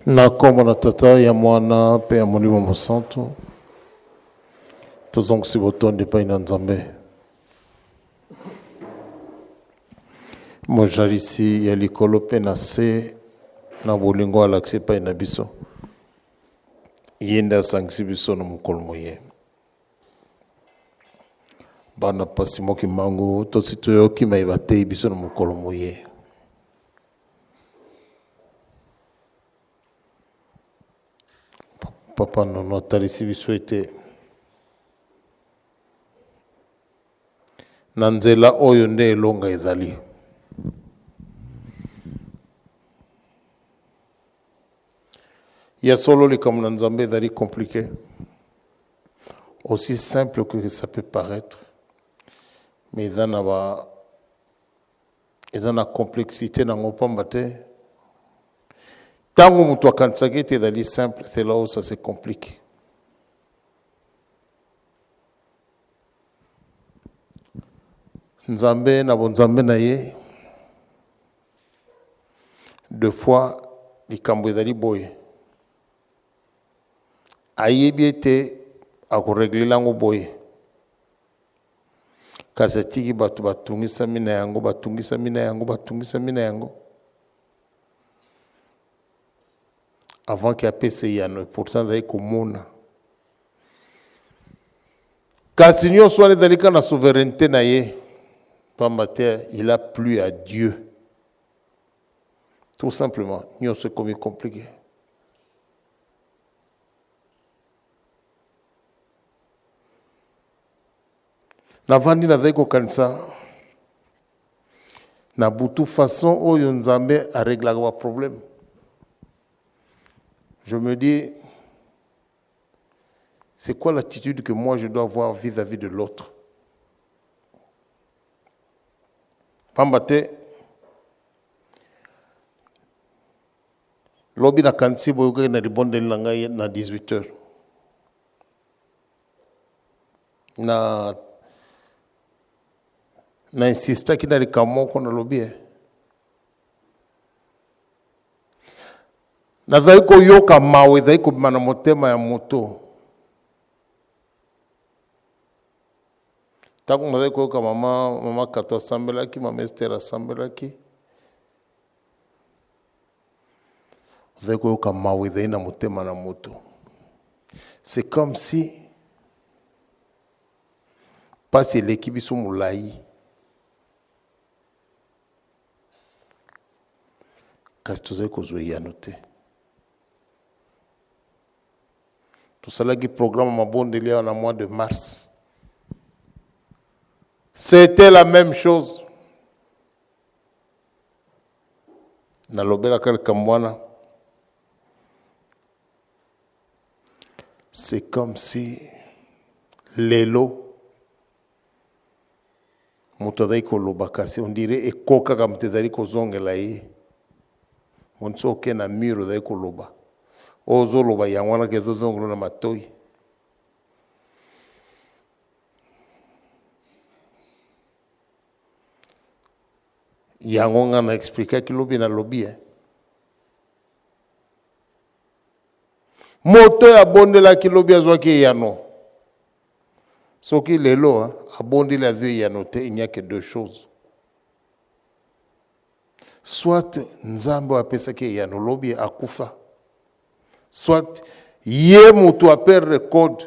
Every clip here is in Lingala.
Na kombo na Tata ya Mwana pe ya Molimo Mosantu tozongisi botondi epai na Nzambe. Mojalisi ya likolo pe na se na bolingo alakisi epai na biso ye nde asangisi biso na mokolo moye. Bana pasi moki mangu tosi toyoki mayeba te biso na mokolo moye. Papa nono atalisi biso ete na nzela oyo nde elonga ezali. Ya solo likambo na Nzambe ezali compliqué. Aussi simple que ça peut paraître. Mais il y a une complexité dans le pamba te. Tant que mutu akanisaki ete ezali simple, c'est là où ça se complique. Nzambe na bonzambe na ye. Deux fois likambo ezali boye. Ayebi ete akoregle lango boye. Kasi atiki batu batungisa mina yango, batungisa mina yango, batungisa mina yango. Avant qu'il apese yano, pourtant d'ailleurs komona. Kasi nyonso wana ezalika na souveraineté na ye. Pamba te, il a plu à Dieu. Tout simplement, nyonso comme compliqué. Navandi nazali kokanisa na butu façon oyo Nzambe a réglé le problème. Je me dis, c'est quoi l'attitude que moi je dois avoir vis-à-vis de l'autre? Pambate, lobi na kansi boyoke na libonde nanga na 18h. Na insista ki na likamoko na lobi. Nazali koyoka mawe ezali kobima na motema ya moto. Tango nazali koyoka mama Kato asambelaki, mama Esther asambelaki. Nazali koyoka mawe ezali na motema na moto. C'est comme si pasi eleki biso molai. Kasi tozali kozwa yano te. Tosalaki programme mabondeli en mois de mars. C'était la même chose. Na lobela kal kamwana. C'est comme si lelo mutadai ko lobakasi on dirait ekoka kam tedari ko zongela yi. Monso ke na miro dai ko loba. Ozo loba yangwana ke zo zongolo na matoi. Yangonga na expliquer ki lobi na lobi. Moto ya bondela ki lobi azwa ki yano. Soki lelo abondela azwi yano te, il n'y a que deux choses. Soit Nzambe apesa ki yano lobi akufa. Soit ye mutu a perdre code.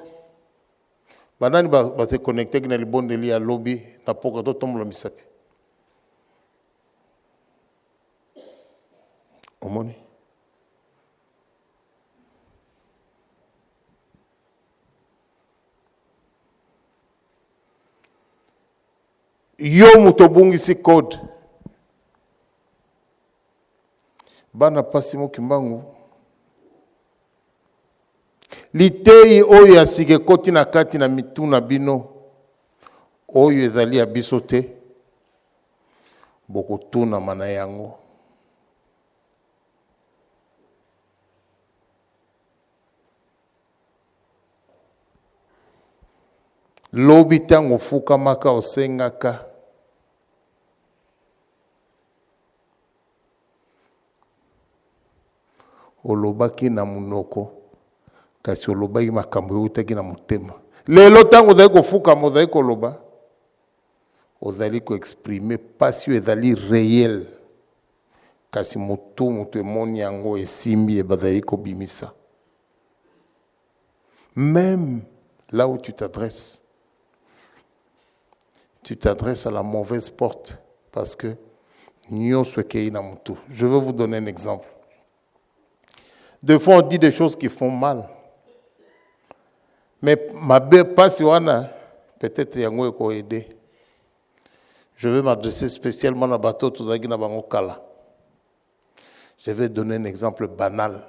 Banani ba se connecter na libondeli ya lobi na poka to tombola misapi. Omoni. Yo muto bungisi code. Bana pasi moki mbangu. Litei oyo asike koti na kati na mituna bino. Oyo ezali ya biso te. Boko tuna mana yango. Lobi tango fuka maka osengaka. olobaki na munoko kasi olobaki makambo eutaki na motema. Lelo ntango ozali kofukama ozali koloba ozali koexprime pasi oyo ezali réel kasi motu emoni yango esimbi bazali kobimisa. Même là où tu t'adresses à la mauvaise porte parce que nyonso ekei na mutu. Je veux vous donner un exemple. Des fois on dit des choses qui font mal. Mais ma belle passe wana peut-être yango eko aider. Je vais m'adresser spécialement à bateau tozaki na bango kala. Je vais donner un exemple banal.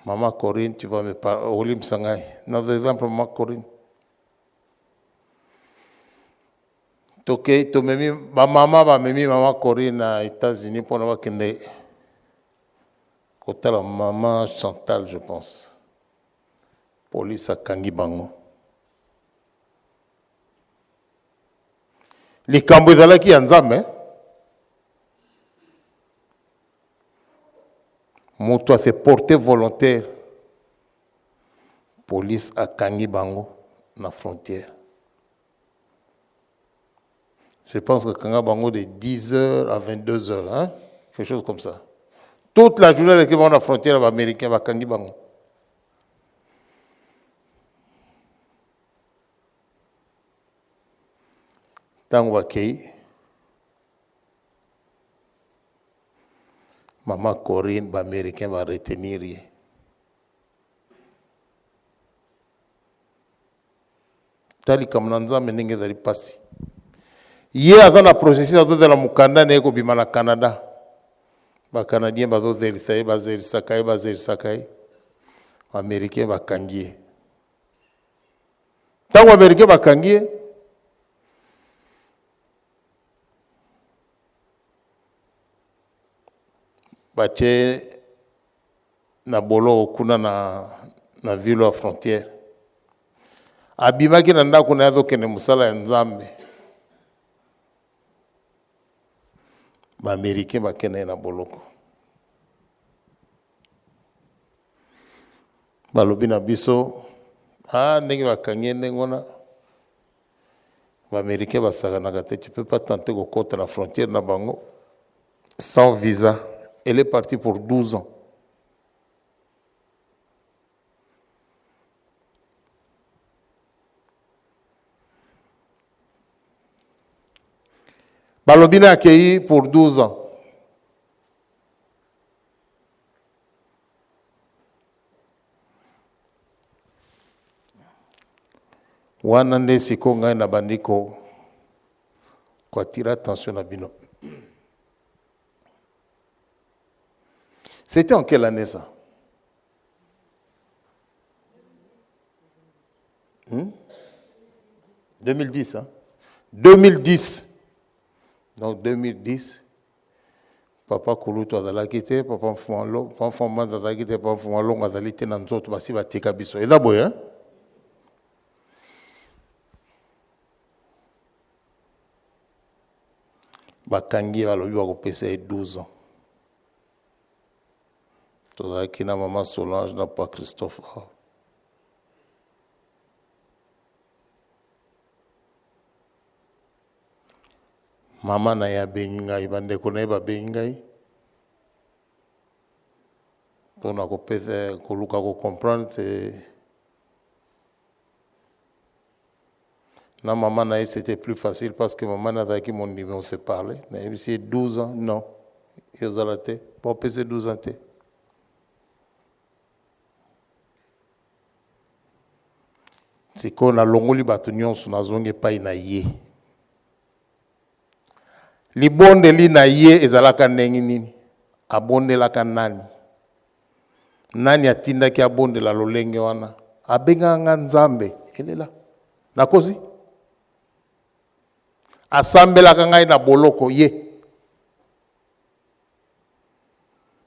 Maman Corinne, tu vas me parler. Olim Sangai. Dans exemple, Maman Corinne. Toké, tomemi, ma maman va memi Maman Corinne aux États-Unis pour nous voir qu'elle est. Côté la maman Chantal, je pense. Police à Kangi Bango. Les Cambodgiens qui en zame, mon toit s'est porté volontaire. Police à Kangi Bango, na frontière. Je pense que Kanga Bango de 10h à 22h, hein? Quelque chose comme ça. Toute la journée, l'équipe de la frontière américaine va Kangi Bango. Tant que Maman Corinne, l'américain va retenir. Tali comme nanza menenge dali pasi. Hier avant la processus de la mukanda neko bimala Canada. Ba Canadien bazo zel sakai. Américain va kangie. Tant Américain va kangie. Bache na bolo kuna na ville à frontière. Abimaki na ndako na yazo kene musala ya Nzambe. Ba Américain bakene na boloko. Balobi na biso ndenge bakangi ndengona. Ba Américain basakanaka te, tu peux pas tenter kokota na frontière na bango sans visa. Elle est partie pour 12 ans. Balobina accueilli pour 12 ans. Wana nde siko ngai na bandiko kwa tira attention na bino. C'était en quelle année ça? 2010, hein? 2010. Donc 2010, papa Kulutu azala kite, papa Mfumalo, papa Mfumalo azala kite, papa Mfumalo azala kite na nzoto basi batika biso. Eza boye, hein? Bakangi balobi bakopesa 12 ans. Tozalaki na maman Solange na pa Christophe. Maman na ya bengai bandeko na ba bengai. Pour na kopesa koluka ko comprendre c'est na maman na c'était plus facile parce que maman n'a qui mon numéro se parler. Mais c'est 12 ans, non. Ils ont raté. Pour peser 12 ans. C'est qu'on a longoli batunion sur la zone pas inaye. Li bonde li na ye ezalaka ndenge nini? Abonde la kanani. Nani atinda ki abonde la lolenge wana? Abenga nga Nzambe. Elela. Nakozi? Asambela ngai na boloko ye.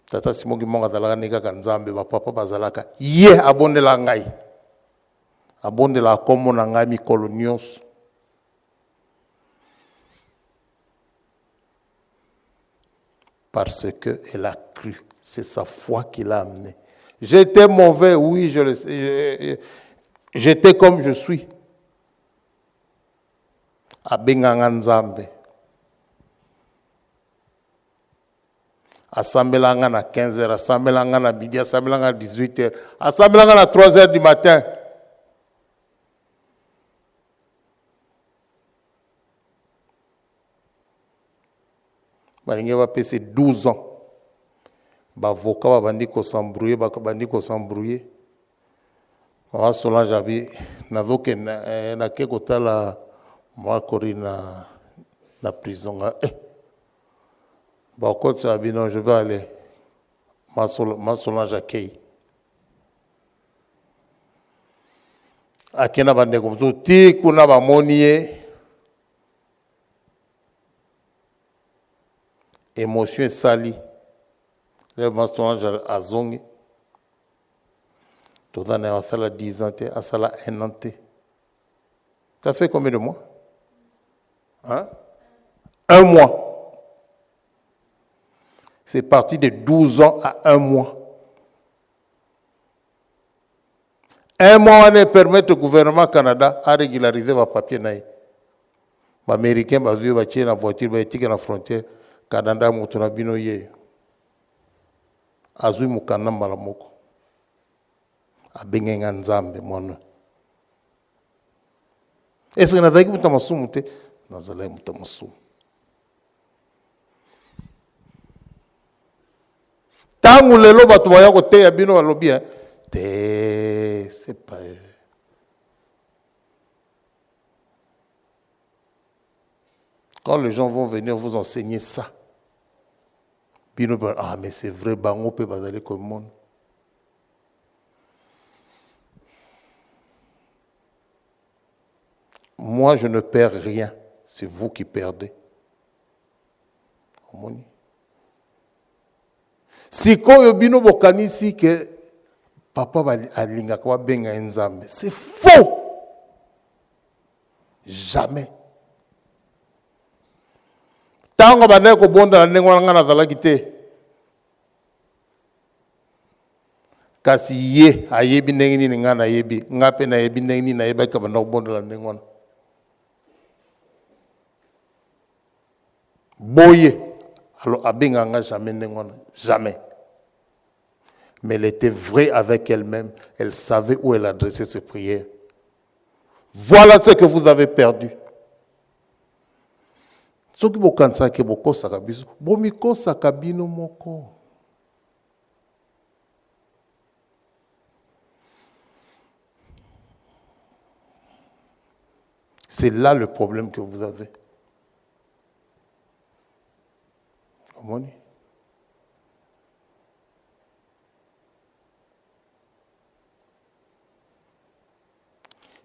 Tata Simongi monga zalaka nika ka Nzambe ba papa bazalaka. Ye abonde la ngai. Abonde la komo na ngai mikolo nyonso. parce qu'elle a cru. C'est sa foi qui l'a amené. J'étais mauvais, oui, je le sais. J'étais comme je suis. Abenganga Nzambe. Assembelanga à 15h, assembelanga à midi, assembelanga à 18h, assembelanga à 3h du matin. Balinge va passer 12 ans. Bavoka va bandi ko s'embrouiller, bandi ko s'embrouiller. Maman Solange abi nazoke na ke kotala moi korina na prison ba kotsa abi non je vais aller. Ma Solange accueille. Akena bande ko zuti kuna ba monie. Émotion sali. Le Solange azongi. Tout le monde a 10 ans, a 1 an. Tu as fait combien de mois? Hein? 1 mois. C'est parti de 12 ans à 1 mois. 1 mois, on permet au gouvernement Canada à régulariser les papiers. Les Américains ont vu la voiture, ils ont la frontière. Canada, ils ont vu Azui Mukana Malamoko. Abengenga Nzambe mwana. Est-ce que nazaki mutamasumu te? Nazalai mutamasumu. Tangu lelo batu baya kote ya bino balobi te c'est pas. Quand les gens vont venir vous enseigner ça, bino ah mais c'est vrai bango pe bazali comme monde. Moi, je ne perds rien. C'est vous qui perdez. Si koyo bino bokanisi que papa alinga kwa benga Nzambe, c'est faux. Jamais. Tango bana ko bonda na ndengwa ngana zalaki te. Kasi ye ayebi ndenge nini ngana yebi, ngape na yebi ndenge nini na yeba ka bana ko bonda na ndengwa. Boye, alors Abenganga jamais n'engona, jamais. Mais elle était vraie avec elle-même. Elle savait où elle adressait ses prières. Voilà ce que vous avez perdu. Ce qui vous ça que beaucoup sakabiso, bomiko sakabino moko. C'est là le problème que vous avez. Moni.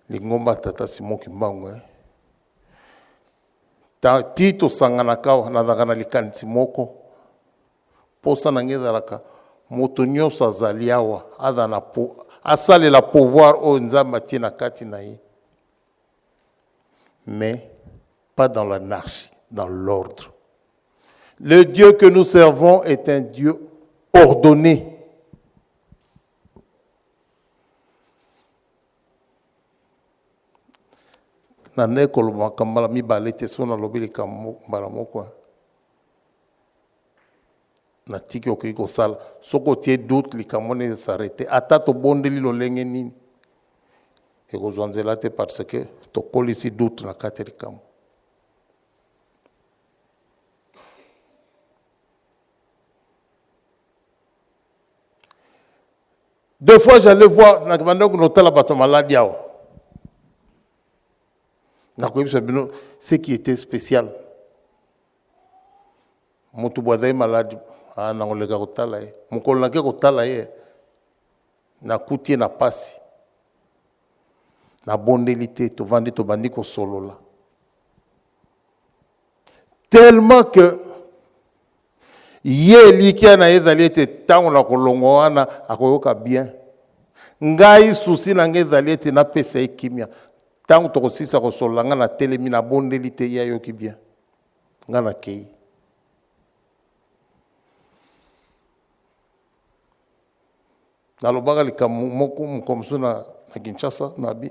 Lingomba tata Simon Kimbangu tito sangana kawa na dagana likanisi moko posa nangezalaka moto nyonso azali awa aza na asalela pouvoir oyo Nzambe atie na kati na ye, mais pas dans l'anarchie, dans l'ordre. Le Dieu que nous servons est un Dieu ordonné. Na koloba kambala mibale te sona lobeli kambala moko na tiki okoki kosala soki otie doute likambo ne s'arrêter ata tobondeli lolenge nini ekozwa nzela te parce que tokolisi doute na kati ya likambo. Deux fois j'allais voir na kibanda ko notala bato maladi yao. Ce qui était spécial. Motu boadai malade na ngolega kotala ye. Mokolo na ke kotala ye. Na kutie na pasi. Na bondelité to vandi to bandi ko solola. Tellement que ye likia na ezali ete tango na kolongo wana akoyoka bien. Ngai susi na ngezali ete na pesa ekimia. Tant que tu as reçu la télé, na bonne lité ya yo ki bien. Ngana kei. nalobaka likambo moko mokomso na Kinshasa na bi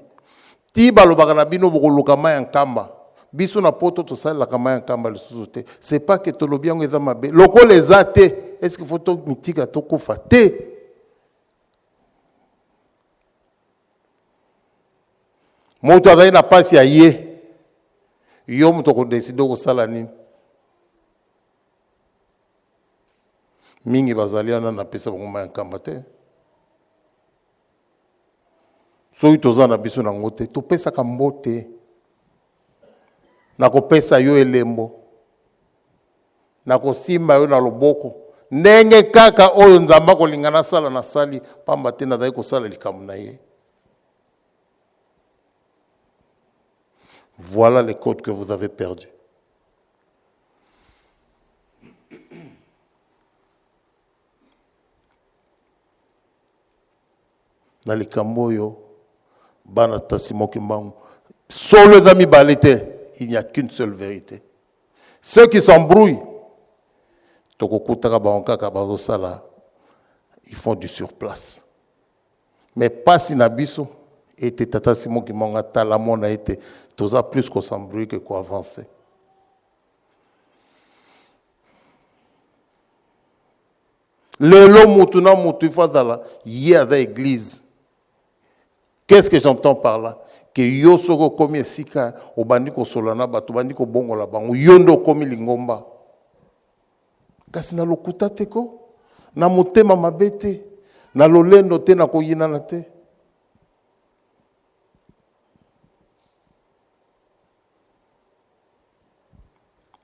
ti balobaka na bino bokoluka mai ya nkamba biso na poto tosalelaka mai ya nkamba lisusu te c'est pas que tolobi yango eza mabe lokola eza te est ce qu'il faut tomitika tokufa te moto azali na pasi ya ye yo moto akodeside kosala nini mingi bazali wana napesa bango mai ya nkamba te soki toza na biso nango te topesaka mbote nakopesa yo elembo nakosimba yo na loboko ndenge kaka oyo nzambe akolinga nasala nasali pamba te nazali kosala likambo na ye. Voilà les codes que vous avez perdus. Dans les camboyo, banata simokimbangu, solo d'ami balete, il n'y a qu'une seule vérité. Ceux qui s'embrouillent, ils font du surplace. Mais pas si nabiso, et tata simokimanga talamon a été, tous a plus qu'on s'embrouille que qu'on avance. Le lot moutuna moutou fazala, y a l'église. Qu'est-ce que j'entends par là? Que yo soko komi sika obandi ko solana bato bandi ko bongo la bango yondo komi lingomba. Kasi na lokuta teko na motema mabete na lolendo te na koyina na te.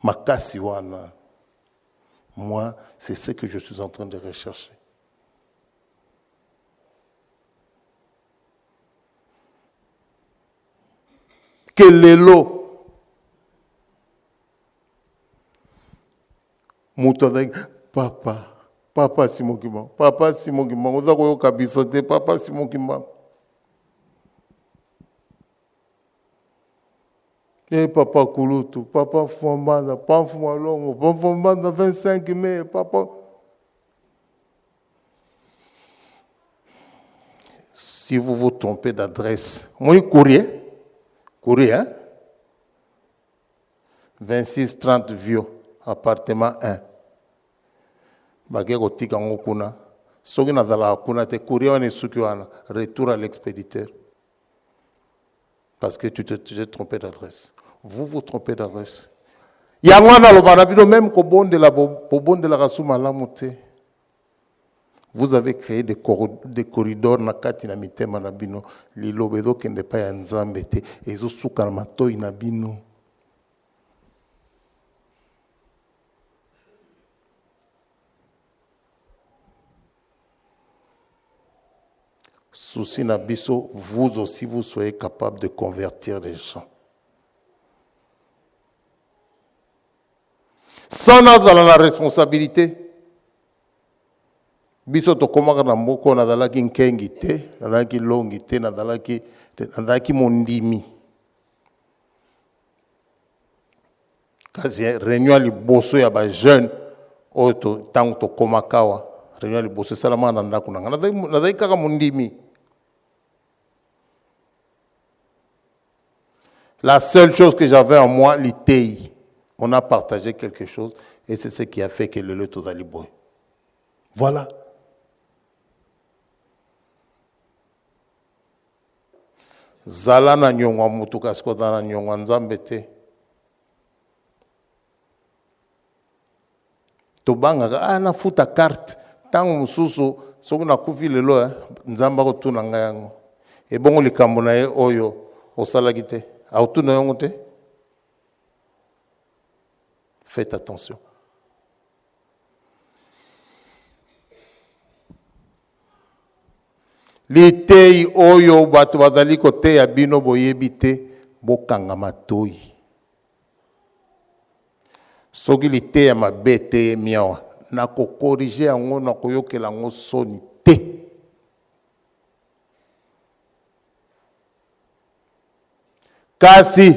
Makasi wana. Moi, c'est ce que je suis en train de rechercher. Que lelo mutadek papa simokima oza koyoka biso te papa simokima papa kulutu papa fuambanda pamfuma longo pamfuambanda 25 mai papa. Si vous vous trompez d'adresse, moi courrier hein? 26-30 Vio, appartement 1. Bageko tika ngokuna. Soki na dala kuna te courrier wane suki wana. Retour à l'expéditeur. Parce que tu t'es trompé d'adresse. Vous vous trompez d'adresse. Yangwana lo banabino même ko bonde la rasuma la moté. Vous avez créé des corridors na kati na mitema na bino lilobedo kende pa ya nzambe te ezo suka na matoi na bino. Souci na biso, vous aussi vous soyez capable de convertir les gens. Sans avoir la responsabilité. Biso to komaka na mboko na dalaki nkengi te, na dalaki longi te, na dalaki mondimi. Kasi réunion liboso ya ba jeune oto tango to komakawa, réunion liboso salama na ndako nanga. Na dalaki kaka mondimi. La seule chose que j'avais en moi, l'itei. On a partagé quelque chose et c'est ce qui a fait que le to dali boy. Voilà. Zala na nyongwa mutu kasiko na nyongwa nzambe te. Tobanga na futa carte tango mususu soki na kufi lelo nzamba ko tuna ngayango. E bongo likambo na ye oyo osalaki te. Autuna yango te. Faites attention. Litei oyo bato bazali kote ya bino boyebi te bokanga matoi. Soki litei ya mabe te miawa na ko corriger yango na koyokela yango soni te. Kasi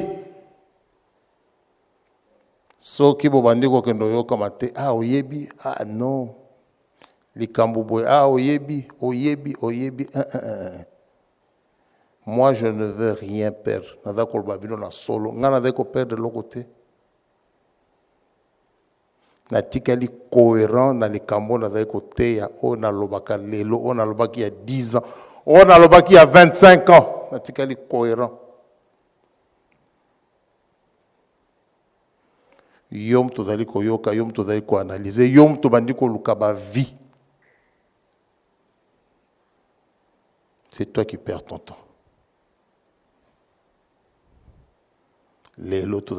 soki bobandi kokendo yoka mate oyebi non likambo boye, ah, oyebi. Moi, je ne veux rien perdre. Nada koloba bino na solo. Nga nada ko perdre de l'autre côté. Natikali cohérent na likambo nada ko teya. O na lobaka lelo, o na lobaki il y a 10 ans. O na lobaki il y a 25 ans. Natikali cohérent. Yom tozali koyoka, yom tozali ko analyser, yom tobandi ko luka ba vie. C'est toi qui perds ton temps. Les autres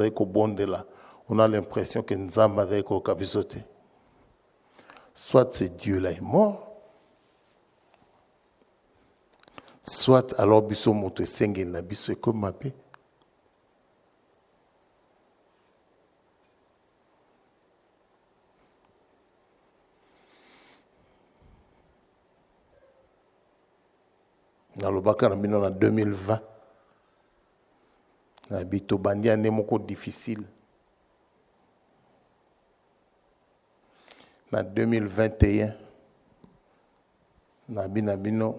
là, on a l'impression que Nzamba est kabisote. Soit ce Dieu-là est mort, soit alors biso moto sengel na biso comme mapé. Dans le bac en 2020, Nabito bandia ne moko difficile. En 2021, Nabino.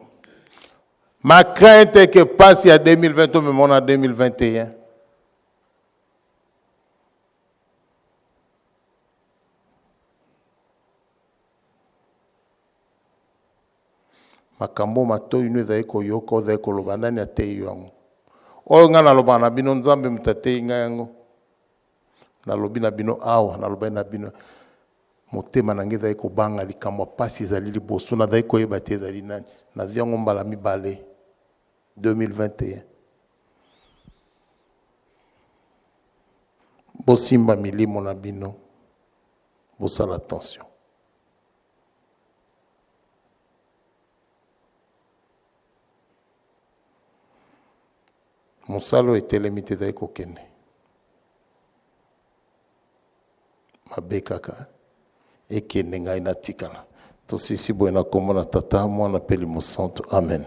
Ma crainte est que passe à 2020, mais on a 2021. Makambo mato inu za eko yoko za eko lobanani ate yango. Oyo nga naloba na bino nzambe mutate nga yango. Nalobi na bino awa, naloba na bino motema nange za eko banga likambo pasi ezali liboso na za eko yeba te ezali nani. Nazi yango mbala mibale 2021. Bosimba milimo na bino. Bosala attention. Mosalo etelemite za eko kende. Mabe kaka. Ekende ngai na tikala. Tosisi boye na kombo na tata mwana peli mosanto. Amen.